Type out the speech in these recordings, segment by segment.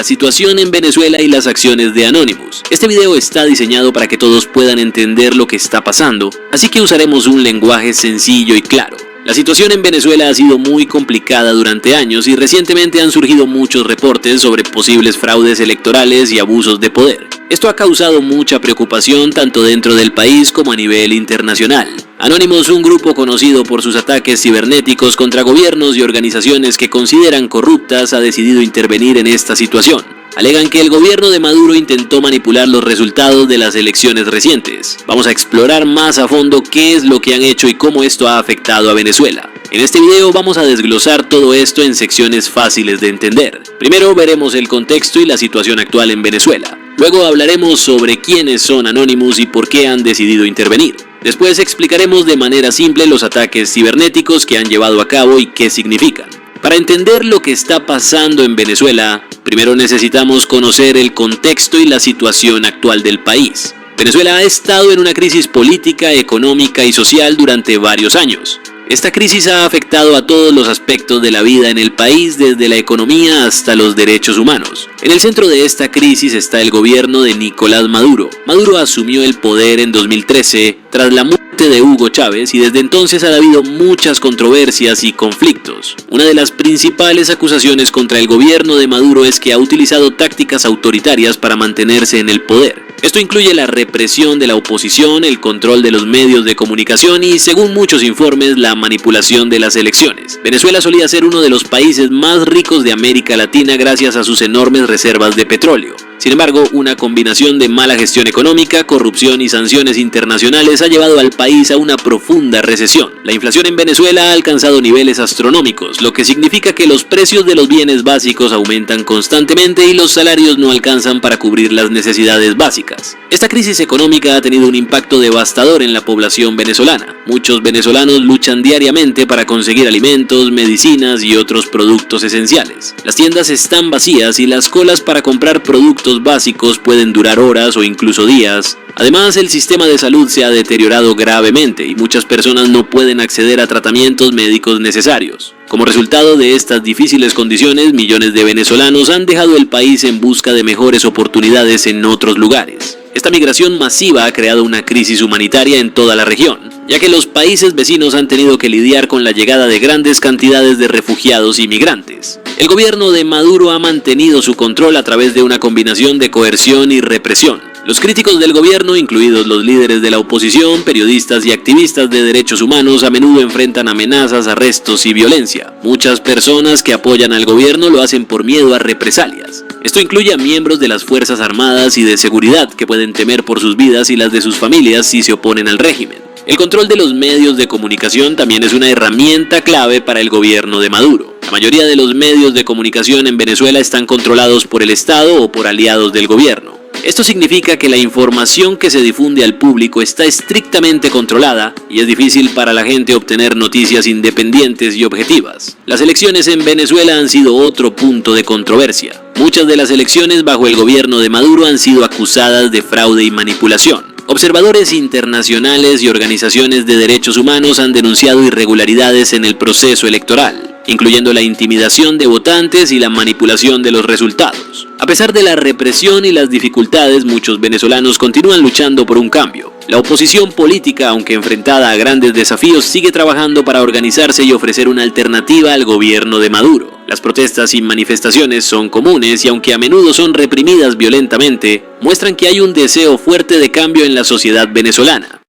la situación en Venezuela y las acciones de Anonymous. Este video está diseñado para que todos puedan entender lo que está pasando, así que usaremos un lenguaje sencillo y claro. La situación en Venezuela ha sido muy complicada durante años y recientemente han surgido muchos reportes sobre posibles fraudes electorales y abusos de poder. Esto ha causado mucha preocupación tanto dentro del país como a nivel internacional. Anonymous, un grupo conocido por sus ataques cibernéticos contra gobiernos y organizaciones que consideran corruptas, ha decidido intervenir en esta situación. Alegan que el gobierno de Maduro intentó manipular los resultados de las elecciones recientes. Vamos a explorar más a fondo qué es lo que han hecho y cómo esto ha afectado a Venezuela. En este video vamos a desglosar todo esto en secciones fáciles de entender. Primero veremos el contexto y la situación actual en Venezuela. Luego hablaremos sobre quiénes son Anonymous y por qué han decidido intervenir. Después explicaremos de manera simple los ataques cibernéticos que han llevado a cabo y qué significan. Para entender lo que está pasando en Venezuela, primero necesitamos conocer el contexto y la situación actual del país. Venezuela ha estado en una crisis política, económica y social durante varios años. Esta crisis ha afectado a todos los aspectos de la vida en el país, desde la economía hasta los derechos humanos. En el centro de esta crisis está el gobierno de Nicolás Maduro. Maduro asumió el poder en 2013 tras la muerte de Hugo Chávez y desde entonces ha habido muchas controversias y conflictos. Una de las principales acusaciones contra el gobierno de Maduro es que ha utilizado tácticas autoritarias para mantenerse en el poder. Esto incluye la represión de la oposición, el control de los medios de comunicación y, según muchos informes, la manipulación de las elecciones. Venezuela solía ser uno de los países más ricos de América Latina gracias a sus enormes reservas de petróleo. Sin embargo, una combinación de mala gestión económica, corrupción y sanciones internacionales ha llevado al país a una profunda recesión. La inflación en Venezuela ha alcanzado niveles astronómicos, lo que significa que los precios de los bienes básicos aumentan constantemente y los salarios no alcanzan para cubrir las necesidades básicas. Esta crisis económica ha tenido un impacto devastador en la población venezolana. Muchos venezolanos luchan diariamente para conseguir alimentos, medicinas y otros productos esenciales. Las tiendas están vacías y las colas para comprar productos básicos pueden durar horas o incluso días. Además, el sistema de salud se ha deteriorado gravemente y muchas personas no pueden acceder a tratamientos médicos necesarios. Como resultado de estas difíciles condiciones, millones de venezolanos han dejado el país en busca de mejores oportunidades en otros lugares. Esta migración masiva ha creado una crisis humanitaria en toda la región, ya que los países vecinos han tenido que lidiar con la llegada de grandes cantidades de refugiados y migrantes. El gobierno de Maduro ha mantenido su control a través de una combinación de coerción y represión. Los críticos del gobierno, incluidos los líderes de la oposición, periodistas y activistas de derechos humanos, a menudo enfrentan amenazas, arrestos y violencia. Muchas personas que apoyan al gobierno lo hacen por miedo a represalias. Esto incluye a miembros de las Fuerzas Armadas y de Seguridad que pueden temer por sus vidas y las de sus familias si se oponen al régimen. El control de los medios de comunicación también es una herramienta clave para el gobierno de Maduro. La mayoría de los medios de comunicación en Venezuela están controlados por el Estado o por aliados del gobierno. Esto significa que la información que se difunde al público está estrictamente controlada y es difícil para la gente obtener noticias independientes y objetivas. Las elecciones en Venezuela han sido otro punto de controversia. Muchas de las elecciones bajo el gobierno de Maduro han sido acusadas de fraude y manipulación. Observadores internacionales y organizaciones de derechos humanos han denunciado irregularidades en el proceso electoral, incluyendo la intimidación de votantes y la manipulación de los resultados. A pesar de la represión y las dificultades, muchos venezolanos continúan luchando por un cambio. La oposición política, aunque enfrentada a grandes desafíos, sigue trabajando para organizarse y ofrecer una alternativa al gobierno de Maduro. Las protestas y manifestaciones son comunes y aunque a menudo son reprimidas violentamente, muestran que hay un deseo fuerte de cambio en la sociedad venezolana.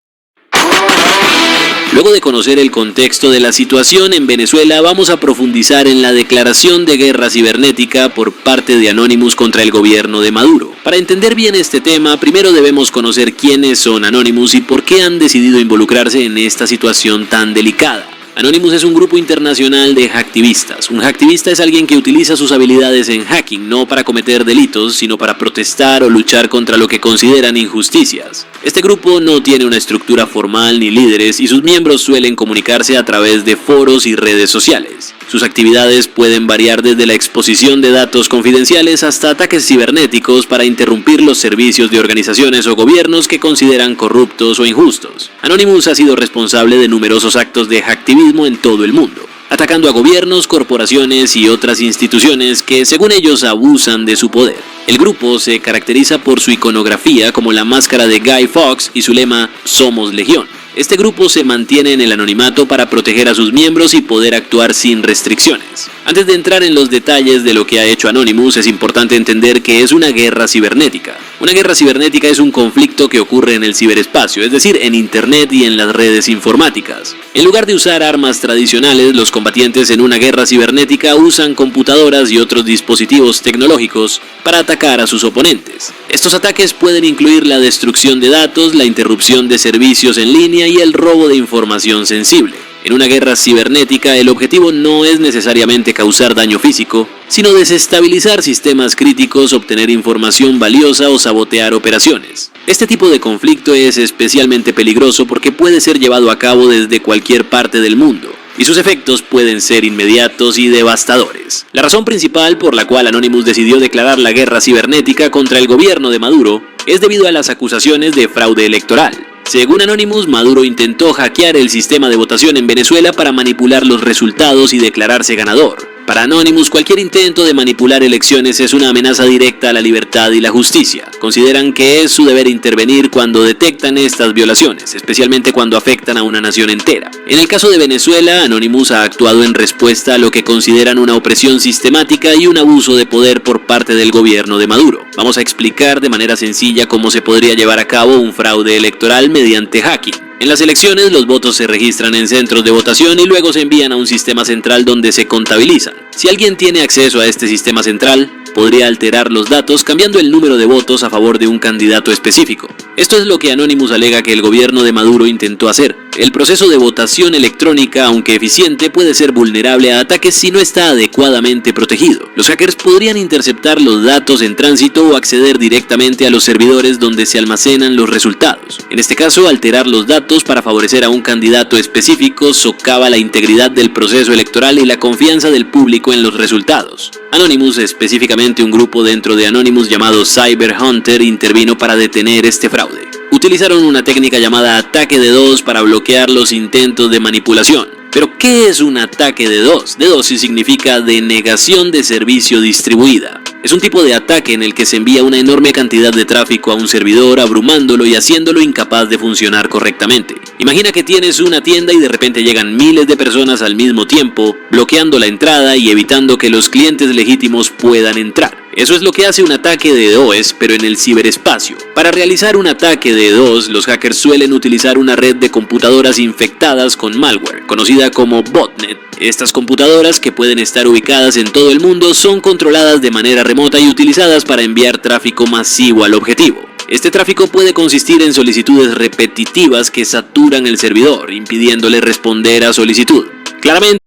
Luego de conocer el contexto de la situación en Venezuela, vamos a profundizar en la declaración de guerra cibernética por parte de Anonymous contra el gobierno de Maduro. Para entender bien este tema, primero debemos conocer quiénes son Anonymous y por qué han decidido involucrarse en esta situación tan delicada. Anonymous es un grupo internacional de hacktivistas. Un hacktivista es alguien que utiliza sus habilidades en hacking no para cometer delitos, sino para protestar o luchar contra lo que consideran injusticias. Este grupo no tiene una estructura formal ni líderes y sus miembros suelen comunicarse a través de foros y redes sociales. Sus actividades pueden variar desde la exposición de datos confidenciales hasta ataques cibernéticos para interrumpir los servicios de organizaciones o gobiernos que consideran corruptos o injustos. Anonymous ha sido responsable de numerosos actos de hacktivismo en todo el mundo. atacando a gobiernos, corporaciones y otras instituciones que, según ellos, abusan de su poder. El grupo se caracteriza por su iconografía como la máscara de Guy Fawkes y su lema "Somos Legión". Este grupo se mantiene en el anonimato para proteger a sus miembros y poder actuar sin restricciones. Antes de entrar en los detalles de lo que ha hecho Anonymous, es importante entender que es una guerra cibernética. Una guerra cibernética es un conflicto que ocurre en el ciberespacio, es decir, en Internet y en las redes informáticas. En lugar de usar armas tradicionales, los combatientes en una guerra cibernética usan computadoras y otros dispositivos tecnológicos para atacar a sus oponentes. Estos ataques pueden incluir la destrucción de datos, la interrupción de servicios en línea y el robo de información sensible. En una guerra cibernética, el objetivo no es necesariamente causar daño físico, sino desestabilizar sistemas críticos, obtener información valiosa o sabotear operaciones. Este tipo de conflicto es especialmente peligroso porque puede ser llevado a cabo desde cualquier parte del mundo, y sus efectos pueden ser inmediatos y devastadores. La razón principal por la cual Anonymous decidió declarar la guerra cibernética contra el gobierno de Maduro es debido a las acusaciones de fraude electoral. Según Anonymous, Maduro intentó hackear el sistema de votación en Venezuela para manipular los resultados y declararse ganador. Para Anonymous, cualquier intento de manipular elecciones es una amenaza directa a la libertad y la justicia. Consideran que es su deber intervenir cuando detectan estas violaciones, especialmente cuando afectan a una nación entera. En el caso de Venezuela, Anonymous ha actuado en respuesta a lo que consideran una opresión sistemática y un abuso de poder por parte del gobierno de Maduro. Vamos a explicar de manera sencilla cómo se podría llevar a cabo un fraude electoral mediante hacking. En las elecciones, los votos se registran en centros de votación y luego se envían a un sistema central donde se contabilizan. Si alguien tiene acceso a este sistema central, podría alterar los datos cambiando el número de votos a favor de un candidato específico. Esto es lo que Anonymous alega que el gobierno de Maduro intentó hacer. El proceso de votación electrónica, aunque eficiente, puede ser vulnerable a ataques si no está adecuadamente protegido. Los hackers podrían interceptar los datos en tránsito o acceder directamente a los servidores donde se almacenan los resultados. En este caso, alterar los datos para favorecer a un candidato específico socava la integridad del proceso electoral y la confianza del público en los resultados. Anonymous, específicamente un grupo dentro de Anonymous llamado Cyber Hunter, intervino para detener este fraude. Utilizaron una técnica llamada ataque de DDoS para bloquear los intentos de manipulación. Pero, ¿qué es un ataque de DDoS? DDoS significa denegación de servicio distribuida. Es un tipo de ataque en el que se envía una enorme cantidad de tráfico a un servidor, abrumándolo y haciéndolo incapaz de funcionar correctamente. Imagina que tienes una tienda y de repente llegan miles de personas al mismo tiempo, bloqueando la entrada y evitando que los clientes legítimos puedan entrar. Eso es lo que hace un ataque de DDoS, pero en el ciberespacio. Para realizar un ataque de DDoS, los hackers suelen utilizar una red de computadoras infectadas con malware, conocida como botnet. Estas computadoras, que pueden estar ubicadas en todo el mundo, son controladas de manera remota y utilizadas para enviar tráfico masivo al objetivo. Este tráfico puede consistir en solicitudes repetitivas que saturan el servidor, impidiéndole responder a solicitud. Claramente,